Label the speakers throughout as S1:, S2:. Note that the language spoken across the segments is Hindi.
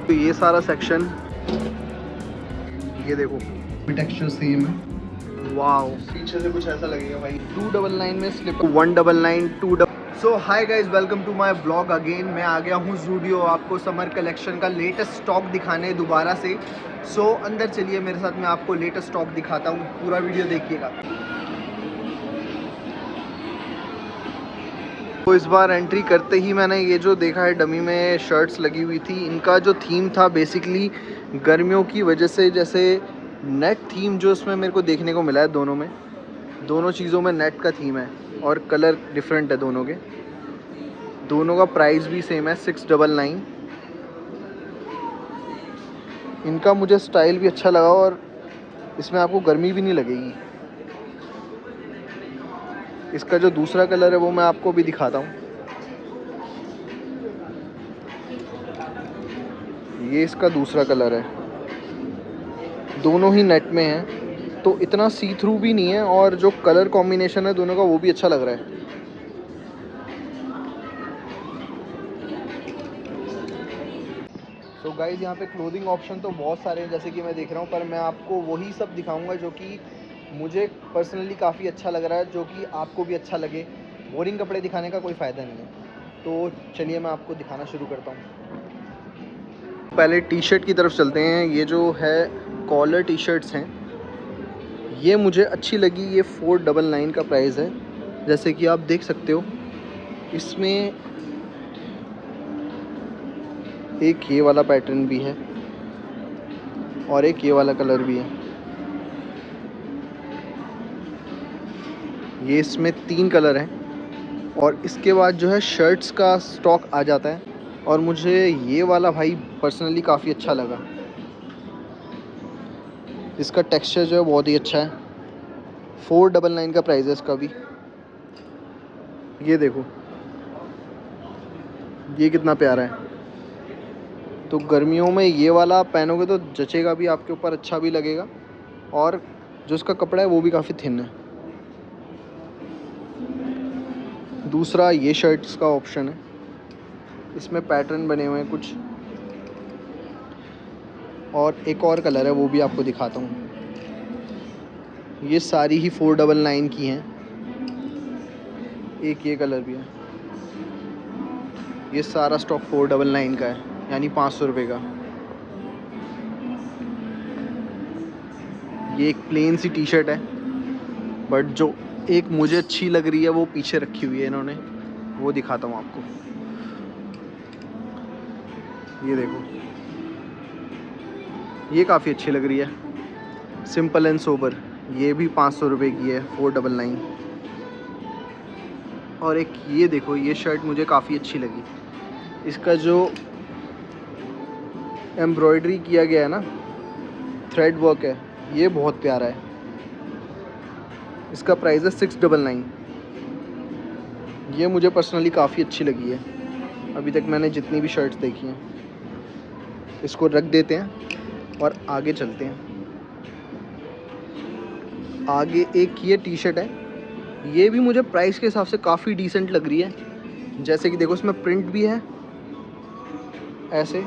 S1: तो ये सारा सेक्शन, ये देखो टेक्सचर सेम है। वाओ, पीछे से कुछ ऐसा लगेगा भाई। 299 में slip 199 2। So hi guys, welcome to my blog again. मैं आ गया हूँ ज़ूडियो आपको समर कलेक्शन का लेटेस्ट स्टॉक दिखाने दोबारा से। सो अंदर चलिए मेरे साथ, मैं आपको लेटेस्ट स्टॉक दिखाता हूँ, पूरा वीडियो देखिएगा। तो इस बार एंट्री करते ही मैंने ये जो देखा है, डमी में शर्ट्स लगी हुई थी। इनका जो थीम था बेसिकली गर्मियों की वजह से, जैसे नेट थीम जो इसमें मेरे को देखने को मिला है, दोनों चीज़ों में नेट का थीम है और कलर डिफरेंट है दोनों के। दोनों का प्राइस भी सेम है 699। इनका मुझे स्टाइल भी अच्छा लगा और इसमें आपको गर्मी भी नहीं लगेगी। इसका जो दूसरा कलर है वो मैं आपको भी दिखाता हूँ। ये इसका दूसरा कलर है, दोनों ही नेट में है, तो इतना सी थ्रू भी नहीं है और जो कलर कॉम्बिनेशन है दोनों का वो भी अच्छा लग रहा है। तो गाइज़ यहाँ पे क्लोथिंग ऑप्शन तो बहुत सारे हैं जैसे कि मैं देख रहा हूँ, पर मैं आपको वही सब दिखाऊंगा जो कि मुझे पर्सनली काफ़ी अच्छा लग रहा है, जो कि आपको भी अच्छा लगे। बोरिंग कपड़े दिखाने का कोई फ़ायदा नहीं है। तो चलिए मैं आपको दिखाना शुरू करता हूँ। पहले टी शर्ट की तरफ चलते हैं। ये जो है कॉलर टी शर्ट्स हैं, ये मुझे अच्छी लगी। ये 499 का प्राइस है। जैसे कि आप देख सकते हो, इसमें एक ये वाला पैटर्न भी है और एक ये वाला कलर भी है। ये इसमें 3 कलर हैं और इसके बाद जो है शर्ट्स का स्टॉक आ जाता है और मुझे ये वाला भाई पर्सनली काफ़ी अच्छा लगा। इसका टेक्सचर जो है बहुत ही अच्छा है। 499 का प्राइस है इसका भी। ये देखो, ये कितना प्यारा है। तो गर्मियों में ये वाला पहनोगे तो जचेगा भी आपके ऊपर, अच्छा भी लगेगा और जो इसका कपड़ा है वो भी काफ़ी थिन है। दूसरा ये शर्ट्स का ऑप्शन है, इसमें पैटर्न बने हुए हैं कुछ, और एक और कलर है वो भी आपको दिखाता हूँ। ये सारी ही 499 की हैं। एक ये कलर भी है। ये सारा स्टॉक 499 का है, यानी 500 रुपये का। ये एक प्लेन सी टी शर्ट है, बट जो एक मुझे अच्छी लग रही है वो पीछे रखी हुई है इन्होंने, वो दिखाता हूँ आपको। ये देखो, ये काफ़ी अच्छी लग रही है, सिंपल एंड सोबर। ये भी 500 रुपये की है, 499। और एक ये देखो, ये शर्ट मुझे काफ़ी अच्छी लगी। इसका जो एम्ब्रॉयडरी किया गया है ना, थ्रेड वर्क है, ये बहुत प्यारा है। इसका प्राइस है 699। ये मुझे पर्सनली काफ़ी अच्छी लगी है अभी तक मैंने जितनी भी शर्ट्स देखी हैं। इसको रख देते हैं और आगे चलते हैं। आगे एक ये टी शर्ट है, ये भी मुझे प्राइस के हिसाब से काफ़ी डिसेंट लग रही है। जैसे कि देखो, इसमें प्रिंट भी है ऐसे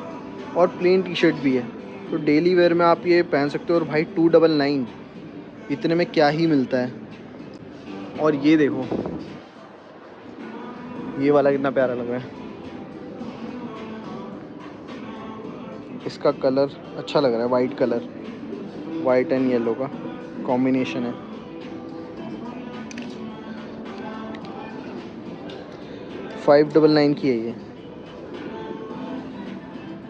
S1: और प्लेन टी शर्ट भी है, तो डेली वेयर में आप ये पहन सकते हो। और भाई 299, इतने में क्या ही मिलता है। और ये देखो, ये वाला कितना प्यारा लग रहा है। इसका कलर अच्छा लग रहा है, white colour, white and yellow का कॉम्बिनेशन है। $599 की है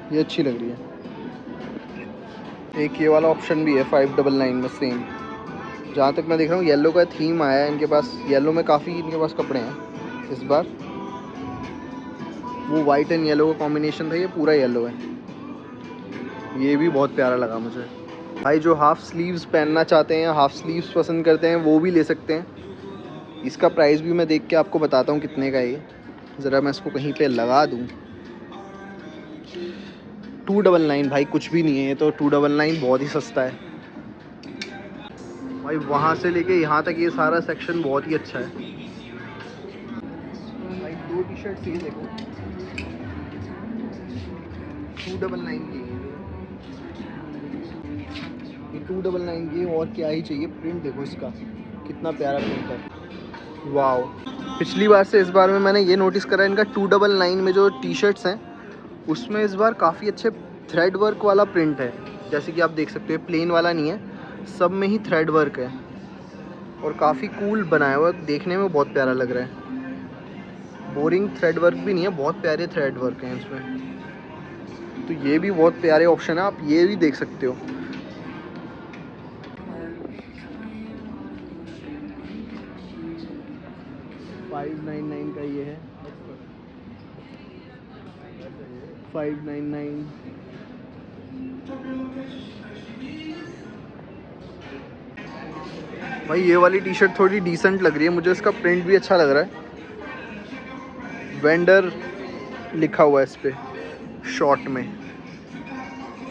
S1: ये अच्छी लग रही है। एक ये वाला ऑप्शन भी है 599 में सेम। जहाँ तक मैं देख रहा हूँ येलो का थीम आया है इनके पास। येलो में काफ़ी इनके पास कपड़े हैं इस बार। वो वाइट एंड येलो का कॉम्बिनेशन था, ये पूरा येलो है। ये भी बहुत प्यारा लगा मुझे। भाई जो हाफ़ स्लीव्स पहनना चाहते हैं, हाफ़ स्लीव्स पसंद करते हैं, वो भी ले सकते हैं। इसका प्राइस भी मैं देख के आपको बताता हूँ कितने का है ये। ज़रा मैं इसको कहीं पे लगा दूँ। 299 भाई कुछ भी नहीं है ये तो। 299 बहुत ही सस्ता है भाई। वहाँ से लेके यहाँ तक ये सारा सेक्शन बहुत ही अच्छा है भाई। 2 टी शर्ट्स ये देखो, 299 की, ये 299 की। और क्या ही चाहिए, प्रिंट देखो इसका कितना प्यारा प्रिंट है, वाओ। पिछली बार से इस बार में मैंने ये नोटिस करा, इनका 299 में जो टी शर्ट्स हैं उसमें इस बार काफ़ी अच्छे थ्रेड वर्क वाला प्रिंट है। जैसे कि आप देख सकते हो, प्लेन वाला नहीं है, सब में ही थ्रेड वर्क है और काफ़ी कूल बनाया हुआ है, देखने में बहुत प्यारा लग रहा है। बोरिंग थ्रेड वर्क भी नहीं है, बहुत प्यारे थ्रेड वर्क हैं इसमें। तो ये भी बहुत प्यारे ऑप्शन है, आप ये भी देख सकते हो। $599 का ये है, 599। भाई ये वाली टी शर्ट थोड़ी डिसेंट लग रही है मुझे, इसका प्रिंट भी अच्छा लग रहा है। वेंडर लिखा हुआ है इस पे शॉर्ट में,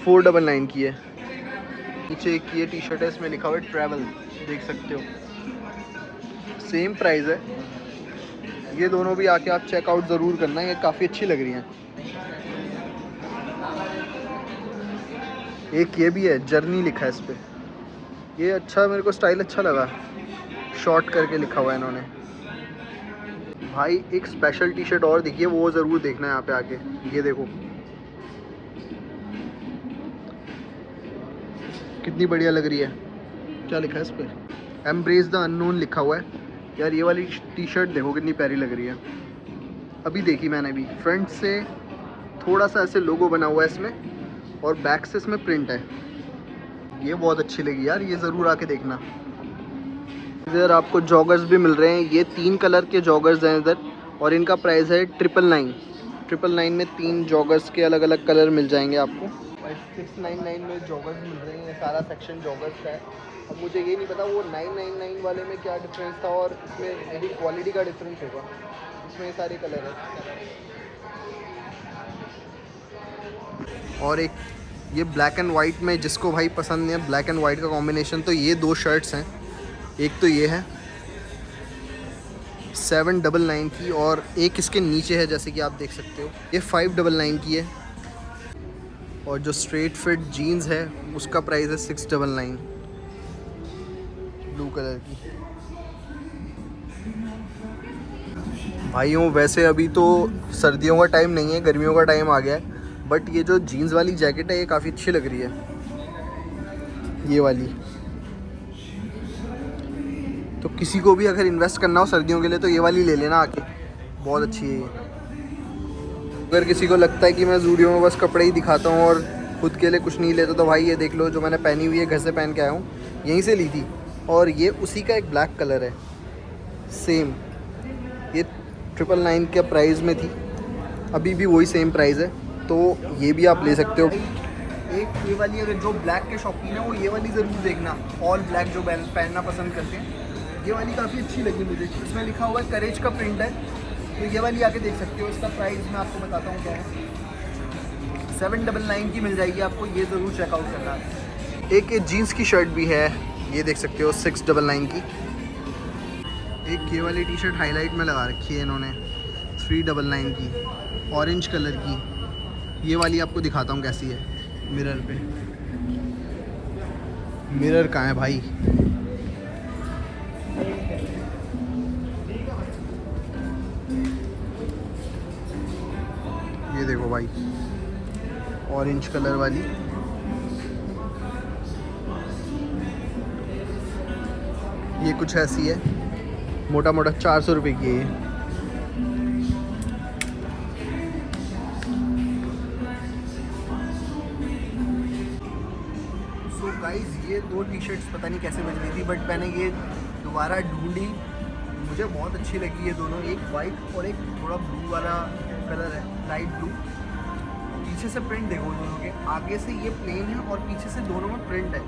S1: 499 की है। नीचे एक ये टी शर्ट है, इसमें लिखा हुआ है ट्रैवल, देख सकते हो, सेम प्राइस है। ये दोनों भी आके आप चेकआउट ज़रूर करना, ये काफ़ी अच्छी लग रही हैं। एक ये भी है, जर्नी लिखा है इस पे, ये अच्छा, मेरे को स्टाइल अच्छा लगा, शॉर्ट करके लिखा हुआ है इन्होंने। भाई एक स्पेशल टी शर्ट और दिखी है, वो ज़रूर देखना है यहाँ पे आके। ये देखो कितनी बढ़िया लग रही है। क्या लिखा है इस पे, एम्ब्रेस द अननोन लिखा हुआ है। यार ये वाली टी शर्ट देखो कितनी प्यारी लग रही है, अभी देखी मैंने भी। फ्रंट से थोड़ा सा ऐसे लोगो बना हुआ है इसमें और बैक से इसमें प्रिंट है, ये बहुत अच्छी लगी यार, ये ज़रूर आके देखना। इधर आपको जॉगर्स भी मिल रहे हैं, ये 3 कलर के जॉगर्स हैं इधर और इनका प्राइस है 999 में 3 जॉगर्स के अलग अलग कलर मिल जाएंगे आपको। 699 में जॉगर्स मिल रहे हैं, ये सारा सेक्शन जॉगर्स का है। अब मुझे ये नहीं पता वो 999 वाले में क्या डिफरेंस था और इसमें मेरी क्वालिटी का डिफरेंस होगा। इसमें ये सारे कलर हैं और एक ये ब्लैक एंड वाइट में, जिसको भाई पसंद है ब्लैक एंड वाइट का कॉम्बिनेशन, तो ये 2 शर्ट्स हैं। एक तो ये है 799 की और एक इसके नीचे है, जैसे कि आप देख सकते हो, ये 599 की है। और जो स्ट्रेट फिट जीन्स है उसका प्राइस है 699, ब्लू कलर की। भाइयों वैसे अभी तो सर्दियों का टाइम नहीं है, गर्मियों का टाइम आ गया है, बट ये जो जीन्स वाली जैकेट है ये काफ़ी अच्छी लग रही है, ये वाली। तो किसी को भी अगर इन्वेस्ट करना हो सर्दियों के लिए तो ये वाली ले लेना आके, बहुत अच्छी है ये। अगर किसी को लगता है कि मैं ज़ूडियो में बस कपड़े ही दिखाता हूँ और खुद के लिए कुछ नहीं लेता, तो भाई ये देख लो, जो मैंने पहनी हुई है घर से पहन के आया हूँ, यहीं से ली थी और ये उसी का एक ब्लैक कलर है सेम। ये 999 के प्राइस में थी, अभी भी वही सेम प्राइस है, तो ये भी आप ले सकते हो। एक ये वाली, अगर जो ब्लैक के शौकीन है वो ये वाली ज़रूर देखना, ऑल ब्लैक जो पहनना पसंद करते हैं, ये वाली काफ़ी अच्छी लगी मुझे। इसमें लिखा हुआ है करेज का प्रिंट है, तो ये वाली आके देख सकते हो। इसका प्राइस मैं आपको बताता हूँ क्या है, 799 की मिल जाएगी आपको, ये ज़रूर चेकआउट करना। एक ये जीन्स की शर्ट भी है, ये देख सकते हो 699 की। एक ये वाली टी शर्ट हाईलाइट में लगा रखी है इन्होंने, 399 की, ऑरेंज कलर की। ये वाली आपको दिखाता हूँ कैसी है मिरर पे। मिरर कहाँ है भाई, ये देखो भाई, ऑरेंज कलर वाली। ये कुछ ऐसी है, मोटा मोटा 400 रुपये की है ये। सो गाइस ये 2 टी शर्ट्स पता नहीं कैसे बज रही थी, बट मैंने ये दोबारा ढूंढी, मुझे बहुत अच्छी लगी ये दोनों। एक वाइट और एक थोड़ा ब्लू वाला कलर है, लाइट ब्लू। पीछे से प्रिंट देखो दोनों के, आगे से ये प्लेन है और पीछे से दोनों में प्रिंट है,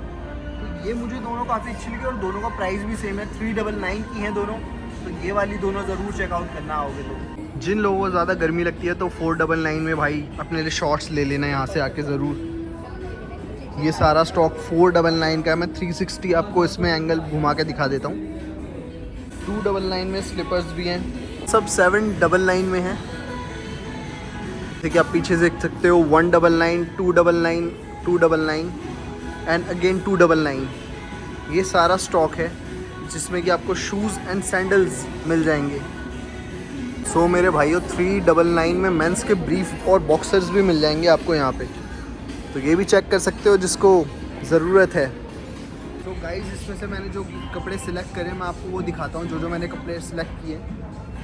S1: तो ये मुझे दोनों काफ़ी अच्छी लगी और दोनों का प्राइस भी सेम है, 399 की है दोनों। तो ये वाली दोनों ज़रूर चेकआउट करना आओगे तो। जिन लोगों को ज़्यादा गर्मी लगती है तो 499 में भाई अपने लिए शॉर्ट्स ले लेना यहाँ से आके ज़रूर। ये सारा स्टॉक 499 का है। मैं 360 आपको इसमें एंगल घुमा के दिखा देता हूँ। 299 में स्लीपर्स भी हैं, सब 799 में है। देखिए आप पीछे से देख सकते हो 199, 299, 299 एंड अगेन 299। ये सारा स्टॉक है जिसमें कि आपको शूज़ एंड सैंडल्स मिल जाएंगे। सो मेरे भाइयों 399 में मेंस के ब्रीफ और बॉक्सर्स भी मिल जाएंगे आपको यहाँ पे, तो ये भी चेक कर सकते हो जिसको ज़रूरत है। तो गाइस इसमें से मैंने जो कपड़े सिलेक्ट करे मैं आपको वो दिखाता हूँ। जो मैंने कपड़े सिलेक्ट किए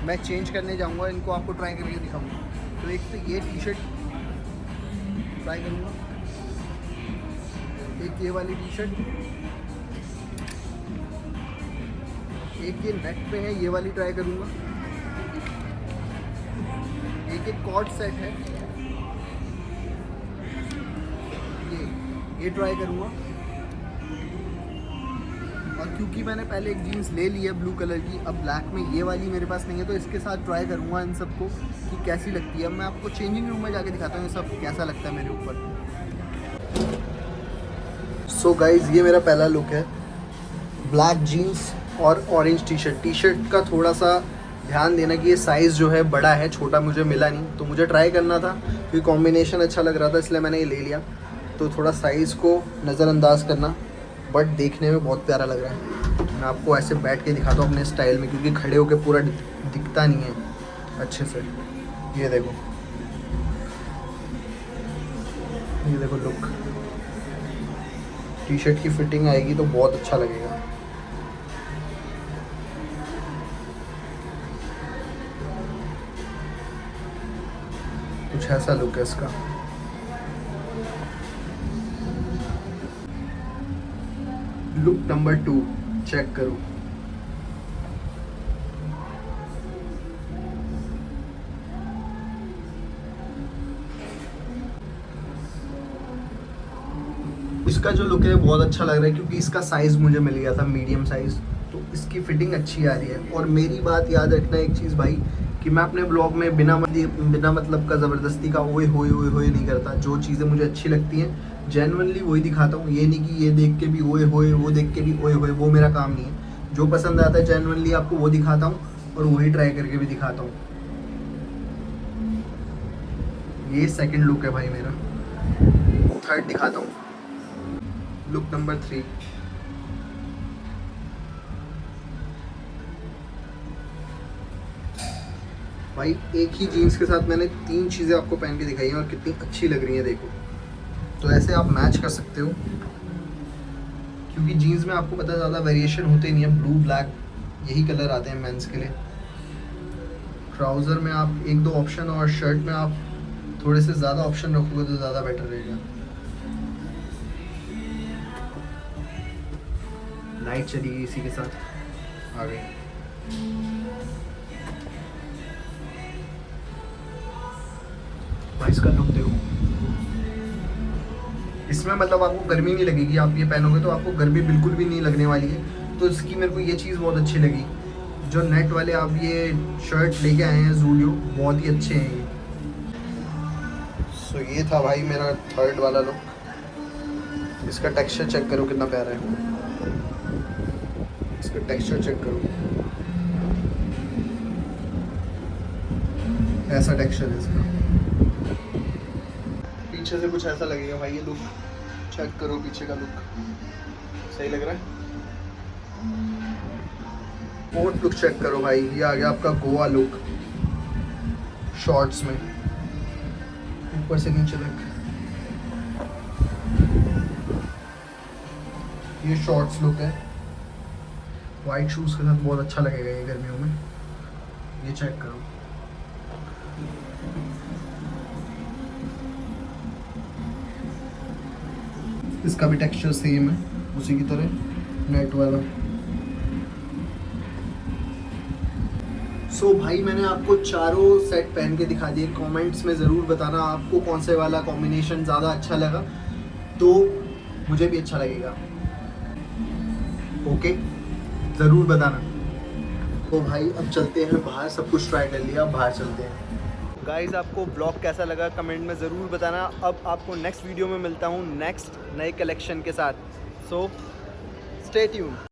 S1: मैं चेंज करने जाऊँगा, इनको आपको ट्राई करके दिखाऊँगा। तो एक तो ये टी शर्ट ट्राई करूँगा, एक ये वाली टी शर्ट, एक ये नेट पे है ये वाली ट्राई करूँगा, एक कॉर्ड सेट है ये ट्राई करूँगा। और क्योंकि मैंने पहले एक जीन्स ले ली है ब्लू कलर की, अब ब्लैक में ये वाली मेरे पास नहीं है, तो इसके साथ ट्राई करूँगा इन सबको कि कैसी लगती है। अब मैं आपको चेंजिंग रूम में जाके दिखाता हूँ ये सब कैसा लगता है मेरे ऊपर। सो गाइज ये मेरा पहला लुक है, ब्लैक जीन्स और ऑरेंज टी शर्ट का थोड़ा सा ध्यान देना कि ये साइज़ जो है बड़ा है, छोटा मुझे मिला नहीं, तो मुझे ट्राई करना था क्योंकि कॉम्बिनेशन अच्छा लग रहा था इसलिए मैंने ये ले लिया। तो थोड़ा साइज़ को नज़रअंदाज करना, बट देखने में बहुत प्यारा लग रहा है। मैं आपको ऐसे बैठ के दिखाता हूँ अपने स्टाइल में, क्योंकि खड़े होकर पूरा दिखता नहीं है अच्छे से। ये देखो लुक, टी शर्ट की फिटिंग आएगी तो बहुत अच्छा लगेगा। कुछ ऐसा लुक है इसका। लुक नंबर 2 चेक करो। इसका जो लुक है बहुत अच्छा लग रहा है क्योंकि इसका साइज़ मुझे मिल गया था मीडियम साइज़, तो इसकी फिटिंग अच्छी आ रही है। और मेरी बात याद रखना एक चीज़ भाई, कि मैं अपने ब्लॉग में बिना मतलब का ज़बरदस्ती का ओए होए नहीं करता। जो चीज़ें मुझे अच्छी लगती हैं जेन्युइनली वही दिखाता हूँ। ये नहीं कि ये देख के भी ओए होए, वो देख के भी ओए होए, वो मेरा काम नहीं है। जो पसंद आता है जेन्युइनली आपको वो दिखाता हूँ और वही ट्राई करके भी दिखाता हूँ। ये सेकंड लुक है भाई मेरा। थर्ड दिखाता हूँ, लुक नंबर 3। भाई एक ही जीन्स के साथ मैंने 3 चीज़ें आपको पहन के दिखाई हैं और कितनी अच्छी लग रही हैं देखो। तो ऐसे आप मैच कर सकते हो, क्योंकि जीन्स में आपको पता है ज़्यादा वेरिएशन होते नहीं है, ब्लू ब्लैक यही कलर आते हैं मेंस के लिए। ट्राउज़र में आप 1-2 ऑप्शन और शर्ट में आप थोड़े से ज़्यादा ऑप्शन रखोगे तो ज़्यादा बेटर रहेगा। लाइट चली गई इसी के साथ आ गई। भाई इसका लुक देखो, इसमें मतलब आपको गर्मी नहीं लगेगी। आप ये पहनोगे तो आपको गर्मी बिल्कुल भी नहीं लगने वाली है। तो इसकी मेरे को ये चीज़ बहुत अच्छी लगी। जो नेट वाले आप ये शर्ट लेके आए हैं ज़ूडियो, बहुत ही अच्छे हैं ये। सो ये था भाई मेरा थर्ड वाला लुक। इसका टेक्सचर चेक करो कितना प्यारा है, इसका टेक्सचर चेक करो, ऐसा टेक्सचर है इसका। पीछे से कुछ ऐसा लगेगा भाई। ये लुक चेक करो, पीछे का लुक सही लग रहा है। कोट लुक चेक करो भाई, ये आ गया आपका गोवा लुक शॉर्ट्स में, ऊपर से नीचे तक। ये शॉर्ट्स लुक है, वाइट शूज के साथ बहुत अच्छा लगेगा ये गर्मियों में। ये चेक करो, इसका भी टेक्सचर सेम है उसी की तरह नेट वाला। सो भाई मैंने आपको चारों सेट पहन के दिखा दिए। कमेंट्स में ज़रूर बताना आपको कौन से वाला कॉम्बिनेशन ज़्यादा अच्छा लगा, तो मुझे भी अच्छा लगेगा। ओके, ज़रूर बताना। तो भाई अब चलते हैं बाहर, सब कुछ ट्राई कर लिया, अब बाहर चलते हैं। गाइज़ आपको ब्लॉग कैसा लगा कमेंट में ज़रूर बताना। अब आपको नेक्स्ट वीडियो में मिलता हूँ नेक्स्ट नए कलेक्शन के साथ। So stay tuned.